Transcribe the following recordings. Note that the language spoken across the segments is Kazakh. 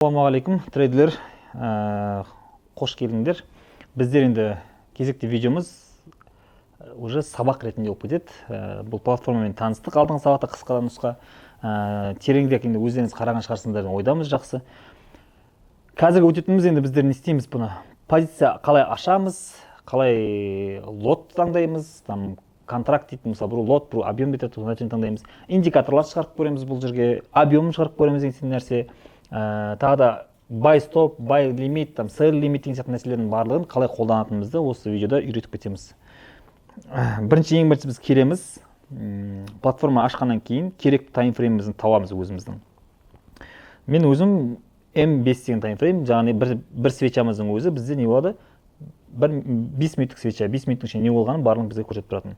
Ассалаумағалейкум трейдерлер, қош келдіңдер. Біздер енді кезекті видеомыз уже сабақ ретінде болып кетеді. Бұл платформамен таныстық, алдыңғы сабақта қысқадан нұсқа, тереңірек енді өздеріңіз қараған шығарсыңдар деп ойдамыз. Жақсы. Қазіргі өтетініміз енді біздер не істейміз бұны? Позиция қалай ашамыз, қалай лот таңдаймыз, там контракт дейді, мысалы бір лот, бір объем дейді, таңдаймыз. Индикаторлар шығарып көреміз бұл жерге, объемын шығарып көреміз деген нәрсе. Тағы да buy stop, buy limit, sell limit деген сияқты нәрселердің барлығын қалай қолданатынымызды осы видеода үйретіп кетеміз. Ең бірінші біз келеміз, платформа ашқаннан кейін керекті таймфреймімізді табамыз өзіміздің. Мен өзім M5 деген таймфрейм, жаңағы бір свечамыздың өзі бізде не болады? 5 минуттық свеча, 5 минуттың ішінде не болғанын барлығын бізге көрсетіп тұратын.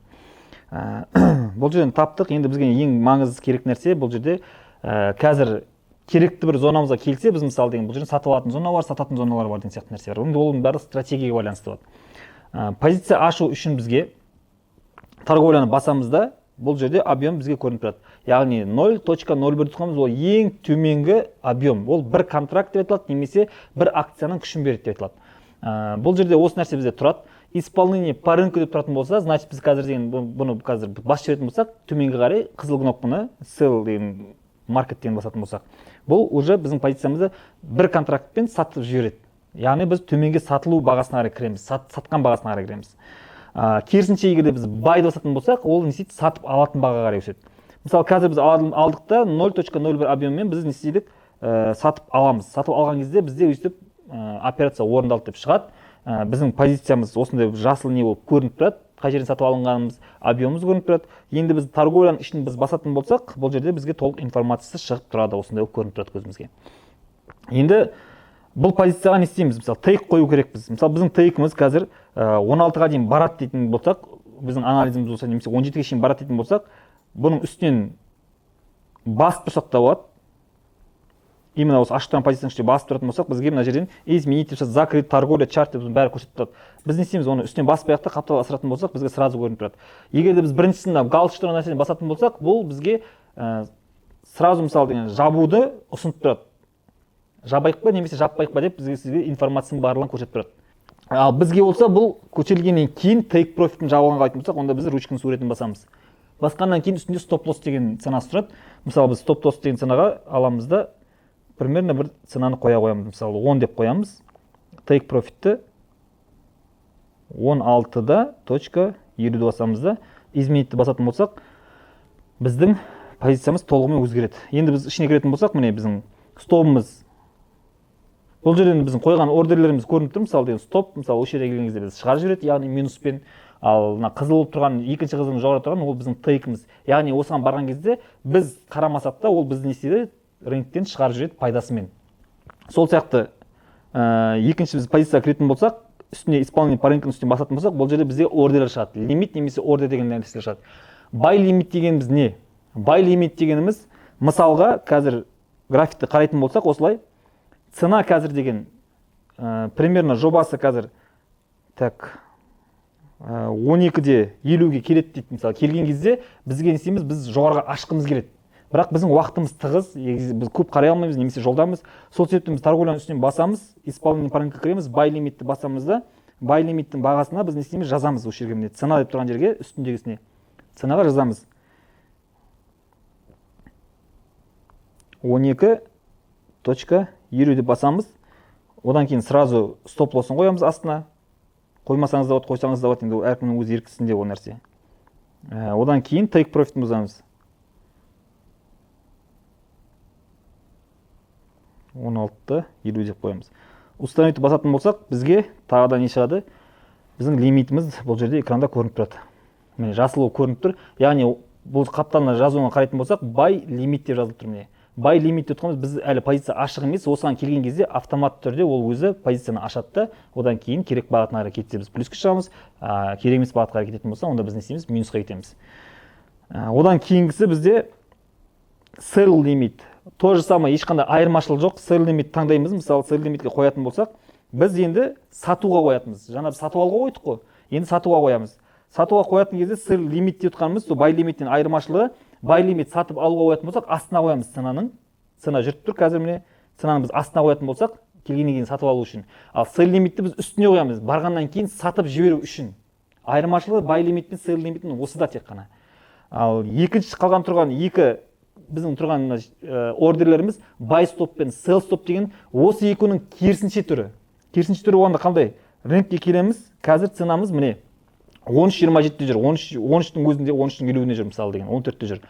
Бұл жерден таптық, енді бізге ең маңызды керек нәрсе бұл жерде қазір керекті бір зонамызға келсе, біз мысалы деген бұл жерде сатып алатын зона бар, сататын зоналар бар деген сияқты нәрсе бар. Оның бәрі стратегияға байланысты болады. Позиция ашу үшін бізге торговляны басамыз да, бұл жерде объем бізге көрініп тұрады. Яғни 0.01 тұтқанымыз ол ең төменгі объем. Ол бір контракт деп айтылады, немесе бір акцияның күшін береді деп айтылады. Бұл жерде осы нәрсе бізде тұрады. Исполнение по рынку деп тұратын болса, значит біз қазір деген бұны қазір басып жіберетін болсақ, төменгі қарай қызыл кнопканы sell деген маркеттен басатын болсақ, бұл уже біздің позициямызды бір контрактпен сатып жібереді. Яғни біз төменге сатылу бағасына қарай кіреміз, сатқан бағасына қарай кіреміз. Керісінше егер біз buy басатын болсақ, ол не істейді, сатып алатын бағаға қарай өседі. Мысалы, қазір біз алдық та 0.01 объеммен біз не істедік, сатып аламыз. Сатып алған кезде бізде өйстіп операция орындалды деп шығады. Біздің позициямыз осындай жасыл не болып көрініп тұрады. Қай жерден сатып алынғанымыз, объемымыз көрініп тұрады. Енді біз торговляның ішін біз басатын болсақ, бұл жерде бізге толық информациясы шығып тұрады, осындай көрініп тұрады көзімізге. Енді бұл позицияға не істейміз? Мысалы, тейк қою керекпіз. Мысалы, біздің тейкіміз қазір 16-ға дейін барады дейтін болсақ, біздің анализіміз болса, немесе 17-ге шейін барады дейтін болсақ, бұның үстінен басып тұрсақ та болады. Именно осы ашық тұрған позицияның ішінде басып тұратын болсақ, бізге мына жерден изменить деп закрыт торговля чарт деп бәрі көрсетіп тұрады. Біз не істейміз, оны үстінен баспай ақ та қаптал асыратын болсақ, бізге сразу көрініп тұрады. Егер де біз біріншісінде галочка тұрған нәрседен басатын болсақ, бұл бізге сразу мысалы деген жабуды ұсынып тұрады. Жабайық па немесе жаппайық па деп сізге информацияның барлығын көрсетіп тұрады. Ал бізге болса бұл көтерілгеннен кейін take profit'ін жабылғанға айтатын болсақ, онда біз ручканың суретін басамыз. Басқаннан кейін үстінде stop loss деген ценасы тұрады. Мысалы, біз stop loss деген ценаға аламыз да примерно бір ценаны қоя қоямыз. Мысалы, 10 деп қоямыз. Take profit'ті 16-да точка 20 басамыз да, изменитті басатын болсақ, біздің позициямыз толығымен өзгереді. Енді біз ішіне кіретін болсақ, міне біздің стопымыз. Бұл жерден біздің қойған ордерлеріміз көрініп тұр. Мысалы, деген стоп, мысалы, осы жерге келген кезде біз шығарып жібереді, яғни минуспен. Ал қызыл болып тұрған, екінші қызылдың жоғары тұрған, ол біздің тейкіміз. Яғни осыған барған кезде біз қарамасақ та, ол бізді не істейді? Рынктен шығарып жүреді пайдасымен. Сол сияқты екінші біз позицияға кіретін болсақ, үстіне исполнение по рынкының үстіне басатын болсақ, бұл жерде бізде ордерлер шығады. Лимит немесе ордер деген нәрселер шығады. Buy limit дегеніміз не? Buy limit дегеніміз, мысалға қазір графикті қарайтын болсақ, осылай цена қазір деген примерно жобасы қазір 12-де 50-ге келеді дейді. Мысалы, келген кезде бізге не істейміз, біз жоғарыға ашқымыз келеді. Бірақ біздің уақытымыз тығыз, біз көп қарай алмаймыз, немесе жолдамыз. Сол себептен біз торговляның үстінен басамыз, исполнение по рынку кіреміз, buy limitті басамыз да, buy limиттің бағасына біз не істейміз, жазамыз осы жерге, цена деп тұрған жерге, үстіндегісіне ценаға жазамыз. 12.20 деп басамыз. Одан кейін сразу стоп лоссын қоямыз астына. Қоймасаңыз да болады, қойсаңыз да болады, енді әркімнің өз еркісінде ол нәрсе. Одан кейін take profit'ін бұзамыз. 16.20 деп қоямыз. Установить басатын болсақ, бізге тағы да не шығады? Біздің лимитіміз бұл жерде экранда көрініп тұрады. Міне жасыл көрініп тұр. Яғни бұл қапталына жазуына қарайтын болсақ, buy limit деп жазылып тұр. Міне buy limit деп тұрғанымыз, біз әлі позиция ашық емес, осыған келген кезде автоматты түрде ол өзі позицияны ашады. Одан кейін керек бағытына қарай кетсе біз плюске шығамыз, керек емес бағытқа қарай кететін болса, онда біз не істейміз? Минусқа кетеміз. Одан кейінгісі бізде sell limit. То же самое, ешқандай айырмашылық жоқ. Sell limit таңдаймыз. Мысалы, sell limitке қоятын болсақ, біз енді сатуға қоятынбыз. Жаңа біз сату алуға қойдық қой. Енді сатуға қоямыз. Сатуға қоятын кезде sell limit деп тұрғанымыз, buy limиттен айырмашылығы, buy limit сатып алуға қоятын болсақ, астына қоямыз ценаның. Цена жүріп тұр қазір міне ценаны біз астына қоятын болсақ, келгеннен кейін сатып алу үшін. Ал сел лимитті біз үстіне қоямыз, барғаннан кейін сатып жіберу үшін. Айырмашылығы бай лимит пен сел лимиттің осыда тек қана. Ал екінші қалған тұрған біздің тұрған ордерлеріміз buy stop пен sell stop деген осы екінің керісінше түрі. Керісінше түрі оғанда қандай? Рынокке келеміз, қазір ценамыз міне 13.27-те жүр, 13-тің өзінде 13-тің 50-не жүр мысалы деген, 14-те жүр.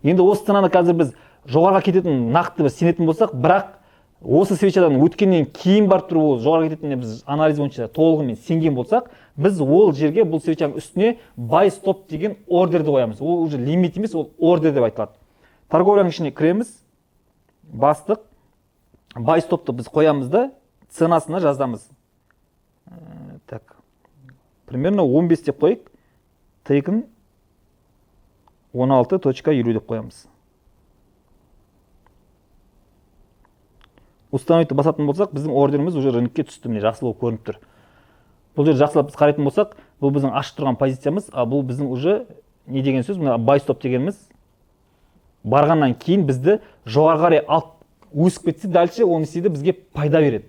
Енді осы ценаны қазір біз жоғарға кететін нақты біз сенетін болсақ, бірақ осы свечадан өткеннен кейін барып тұрып ол жоғарға кететініне біз анализ бойынша толығымен сенген болсақ, біз ол жерге бұл свечаның үстіне buy stop деген ордерді қоямыз. Ол уже лимит емес, ол ордер деп айтылады. Торговляның ішіне кіреміз, бастық, buy stopты біз қоямыз да, ценасына жазамыз. Так, примерно 15 деп қойық, taken 16.50 деп қоямыз. Установитті басатын болсақ, біздің ордеріміз уже рынокке түсті, міне жақсы болып көрініп тұр. Бұл жерде жақсылап біз қарайтын болсақ, бұл біздің ашық тұрған позициямыз, а бұл біздің уже не деген сөз, мына buy stop дегеніміз барғаннан кейін бізді жоғарғы қарай алып өсіп кетсе, дальше оны істейді бізге пайда береді.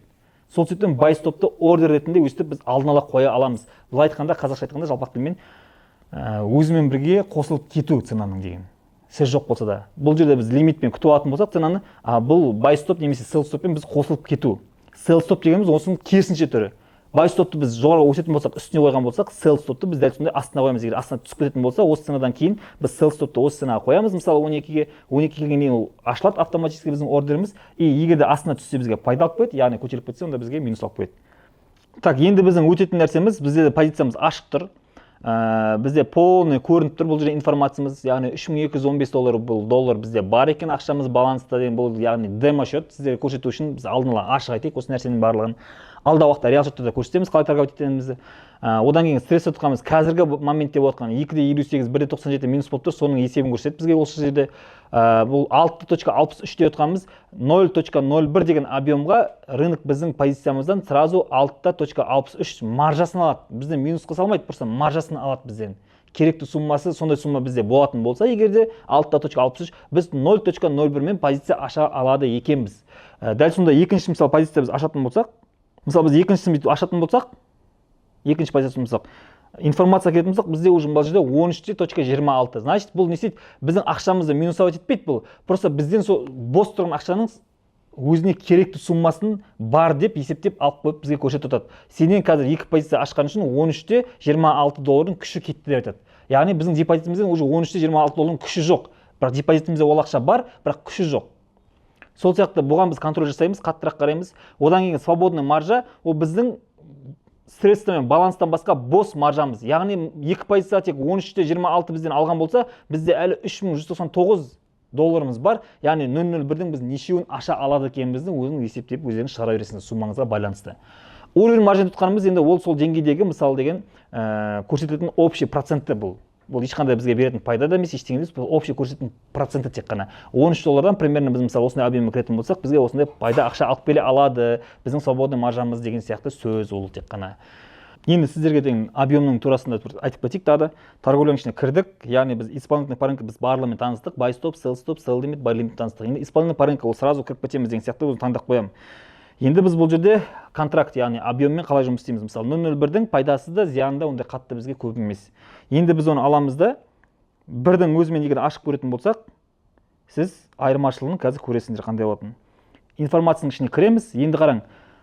Сол себептен buy stopты ордер ретінде өстіп біз алдын ала қоя аламыз. Бұл айтқанда, қазақша айтқанда жалпақ тілмен өзімен бірге қосылып кету ценаның деген. Сөз жоқ болса да. Бұл жерде біз лимитпен күтіп алатын болсақ, ценаны, бұл buy stop немесе sell stopпен біз қосылып кету. Sell stop дегеніміз осының керісінше түрі. Buy stopты біз жоғарғы өсетін болсақ, үстіне қойған болсақ, sell stopты біз дәл сондай астына қоямыз. Егер астына түсіп кететін болса, осы ценадан кейін біз sell stopты осы ценаға қоямыз. Мысалы 12-ге келгеннен кейін ол ашылады автоматически біздің ордеріміз, и егер де астына түссе бізге пайда алып қояды, яғни көтеріліп кетсе, онда бізге минус алып қояды. Так, енді біздің өтетін нәрсеміз, бізде позициямыз ашық тұр. Бізде полный көрініп тұр, бұл жерде информациямыз, яғни $3215 бұл доллар бізде бар екен, ақшамыз баланста деген, бұл яғни демо счет, сіздерге көрсету үшін біз алдын ала ашық айтайық осы нәрсенің барлығын. Алда уақытта реал счетта көрсетеміз, қалай торговать ететінімізді. Одан кейін стресс отқанымыз қазіргі моментте болып отқан 2.58, 1.97 минус болып тұр, соның есебін көрсетеді бізге осы жерде. Бұл 6.63 деп отқанымыз 0.01 деген объемға рынок біздің позициямыздан сразу 6.63 маржасын алады. Бізден минусқа салмайды, просто маржасын алады бізден. Керекті суммасы, сондай сумма бізде болатын болса, егерде 6.63 біз 0.01 мен позиция аша алады екенбіз. Дәл сонда екінші мысалы позиция біз ашатын болсақ, мысалы біз екіншісін ашатын болсақ, екінші позициясын болсақ, информация келетін болсақ, бізде уже бұл жерде 13.26. Значит, бұл не істейді? Біздің ақшамызды минусовать етпейді бұл. Просто бізден сол бос тұрған ақшаның өзіне керекті суммасын бар деп есептеп алып қойып бізге көрсетіп отырады. Сенен қазір екі позиция ашқан үшін $13.26 күші кетті деп айтады. Яғни біздің депозитімізден уже $13.26 күші жоқ. Бірақ депозитімізде ол ақша бар, бірақ күші жоқ. Сол сияқты бұған біз контроль жасаймыз, қаттырақ қараймыз. Одан кейін свободный маржа, ол біздің средства мен баланстан басқа бос маржамыз. Яғни екі позиция тек 13.26 бізден алған болса, бізде әлі $3.199 бар. Яғни 0.01-дің біз нешеуін аша алады екеніміздің өзінің есептеп өздеріңіз шығара бересіңіз суммаңызға байланысты. Уровень маржа тұтқанымыз енді ол сол деңгейдегі мысалы деген көрсетілетін общий процентті бұл. Бұл ешқандай бізге беретін пайда да емес, ештеңе емес, бұл общий көрсететін проценті тек қана. $13 примерно біз мысалы осындай объемге кіретін болсақ, бізге осындай пайда ақша алып келе алады. Біздің свободный маржамыз деген сияқты сөз ол тек қана. Енді сіздерге деген объемның турасында айтып кетейік тағы да. Торговляның ішіне кірдік, яғни біз исполнительный по рынку біз барлығымен таныстық, buy stop, sell limit, buy limit таныстық. Енді исполнительный по рынку ол сразу кіріп кетеміз деген сияқты өзін таңдап қоямын. Енді біз бұл жерде контракт, яғни объеммен қалай жұмыс істейміз? Мысалы 0.01-дің пайдасы да зияны да ондай қатты бізге көп емес. Енді біз оны аламыз да, бірдің өзімен егер ашық көретін болсақ, сіз айырмашылығын қазір көресіңдер қандай болатынын. Информацияның ішіне кіреміз. Енді қараң,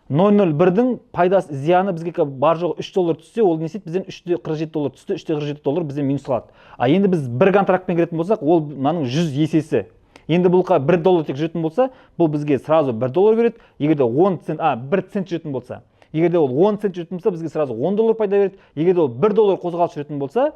0.01-дің пайдасы зияны бізге бар жоғы $3 түссе, ол не істейді? Бізден $3.47 түсті, $3.47 бізден минус алады. Енді біз бір контрактпен кіретін болсақ, ол мынаның 100 есесі. Енді бұлқа $1 тек жүретін болса, бұл бізге сразу $1 береді. Егерде 1 цент жүретін болса, егерде ол 10 цент жүретін болса, бізге сразу $10 пайда береді. Егерде ол $1 қозғалыс жүретін болса,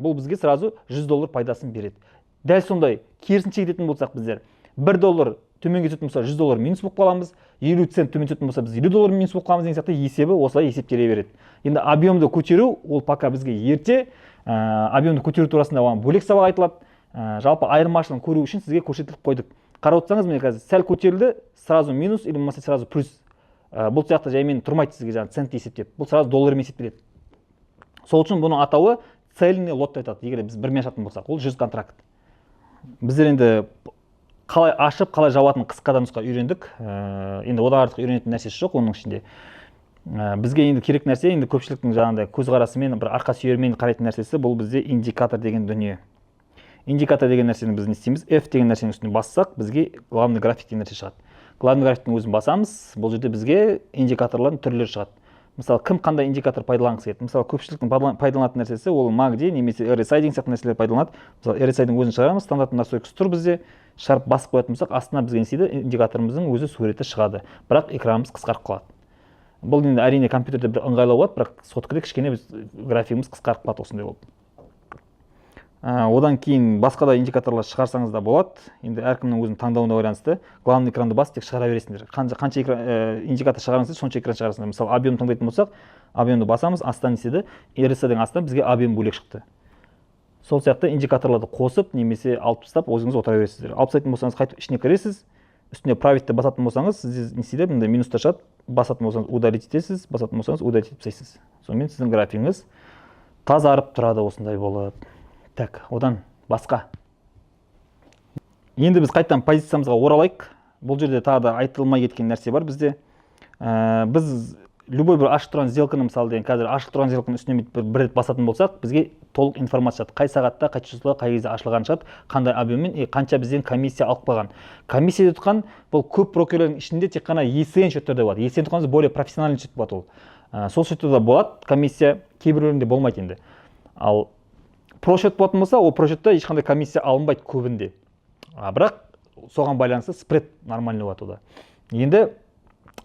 бұл бізге сразу $100 пайдасын береді. Дәл сондай керісінше кететін болсақ біздер $1 төмен кететін болса $100 минус болып қаламыз, 50 цент төмен түсетін болса біз $50 минус болып қаламыз деген сияқты есебі осылай есептеле береді. Енді объемды көтеру ол пока бізге ерте, объемды көтеру турасында оған бөлек сабақ айтылады. Жалпы айырмашылығын көру үшін сізге көрсетіліп қойдық. Қарап отырсаңыз, міне қазір сәл көтерілді, сразу минус или болмаса сразу плюс. Бұл сияқты жаймен тұрмайды сізге жаңағы цент есептеп. Бұл сразу доллармен есептеледі. Сол үшін бұның атауы цельный лот айтады. Егер біз бірмен ашатын болсақ, ол 100 контракт. Біздер енді қалай ашып, қалай жабатын қысқа нұсқа үйрендік. Енді одан артық үйренетін нәрсесі жоқ оның ішінде. Бізге енді керек нәрсе, енді көпшіліктің жаңағыдай көзқарасымен, бір арқа сүйермен қарайтын нәрсесі, бұл бізде индикатор деген дүние. Индикатор деген нәрсені біз не істейміз? F деген нәрсенің үстіне бассақ, бізге главный график деген нәрсе шығады. Главный графиктің өзін басамыз, бұл жерде бізге индикаторлардың түрлері шығады. Мысалы, кім қандай индикатор пайдаланғысы келеді? Мысалы, көпшіліктің пайдаланатын нәрсесі ол MACD немесе RSI деген сияқты нәрселер пайдаланады. Мысалы, RSI-дің өзін шығарамыз, стандарттың настройкасы тұр бізде, шарп басып қоятын болсақ, астына бізге не істейді? Индикаторымыздың өзі суреті шығады, бірақ экранымыз қысқарып қалады. Бұл енді әрине компьютерде бір ыңғайлау болады, бірақ соткада кішкене біз графигіміз қысқарып қалады осындай болып. Одан кейін басқа да индикаторлар шығарсаңыз да болады. Енді әркімнің өзінің таңдауына байланысты. Главный экранды басып тек шығара бересіңдер. Қанша индикатор шығарыңыздар, сонша экран шығарасыңдар. Мысалы, объем таңдайтын болсақ, объемды басамыз, астан неседі, RSI-дің астынан бізге объем бөлек шықты. Сол сияқты индикаторларды қосып, немесе алып тастап, өзіңіз отыра бересіздер. Алып тастайтын болсаңыз, қайтып ішіне кіресіз. Үстіне правитті басатын болсаңыз, сіз не істейді, мында минуста шығады. Басатын болсаңыз, удалить етесіз, басатын болсаңыз, удалить етіп тастайсыз. Сонымен сіздің графигіңіз тазарып тұрады осындай болып. Так, одан басқа. Енді біз қайтадан позициямызға оралайық. Бұл жерде тағы да айтылмай кеткен нәрсе бар бізде. Біз любой бір ашық тұрған сделканы, мысалы деген қазір ашық тұрған сделканың үстіне бір рет басатын болсақ, бізге толық информация шығады. Қай сағатта, қай числода, қай кезде ашылған шығады, қандай объеммен, қанша бізден комиссия алып қалған. Комиссия тұтқан бұл көп брокерлердің ішінде тек қана ECN счеттерде болады. ECN тұтқанымыз более профессиональный счет болады ол. Сол счеттерде болады комиссия, кейбіреулерінде болмайды енді. Ал прошет болатын болса, ол прошетте ешқандай комиссия алынбайды көбінде. Бірақ соған байланысты спред нормальный болады ода. Енді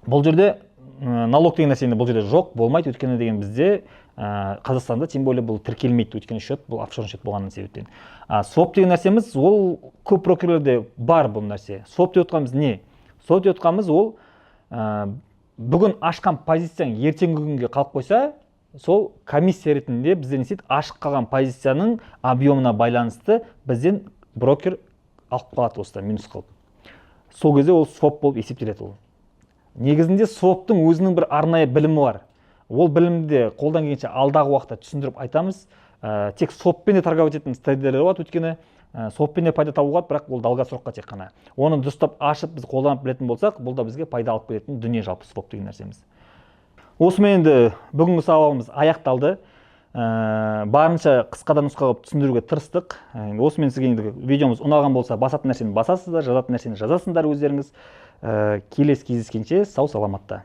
бұл жерде налог деген нәрсе бұл жерде жоқ, болмайды, өйткені деген бізде Қазақстанда тем более бұл тіркелмейді, өйткені счет бұл офшор счет болғаннан себептен. Своп деген нәрсеміз ол көп брокерлерде бар бұл нәрсе. Своп деп отқанымыз не? Своп деп отқанымыз ол бүгін ашқан позицияң ертеңгі күнге қалып қойса, сол комиссия ретінде бізден не істейді? Ашық қалған позицияның объемына байланысты бізден брокер алып қалады осыдан минус қылып. Сол кезде ол своп болып есептеледі ол. Негізінде своптың өзінің бір арнайы білімі бар. Ол білімді қолдан келгенше алдағы уақытта түсіндіріп айтамыз. Тек своппен де торговать ететін трейдерлер болады, өйткені своппен де пайда табуға, бірақ ол долгосрокқа тек қана. Оны дұрыстап ашып біз қолданып білетін болсақ, бұл да бізге пайда алып келетін дүние жалпы своп деген нәрсеміз. Осымен енді бүгінгі сабағымыз аяқталды. Барынша қысқадан нұсқа қылып түсіндіруге тырыстық. Осымен сізге видеомыз ұнаған болса, басатын нәрсені басасыздар, жазатын нәрсені жазасыңдар өздеріңіз. Келесі кездескенше сау саламатта.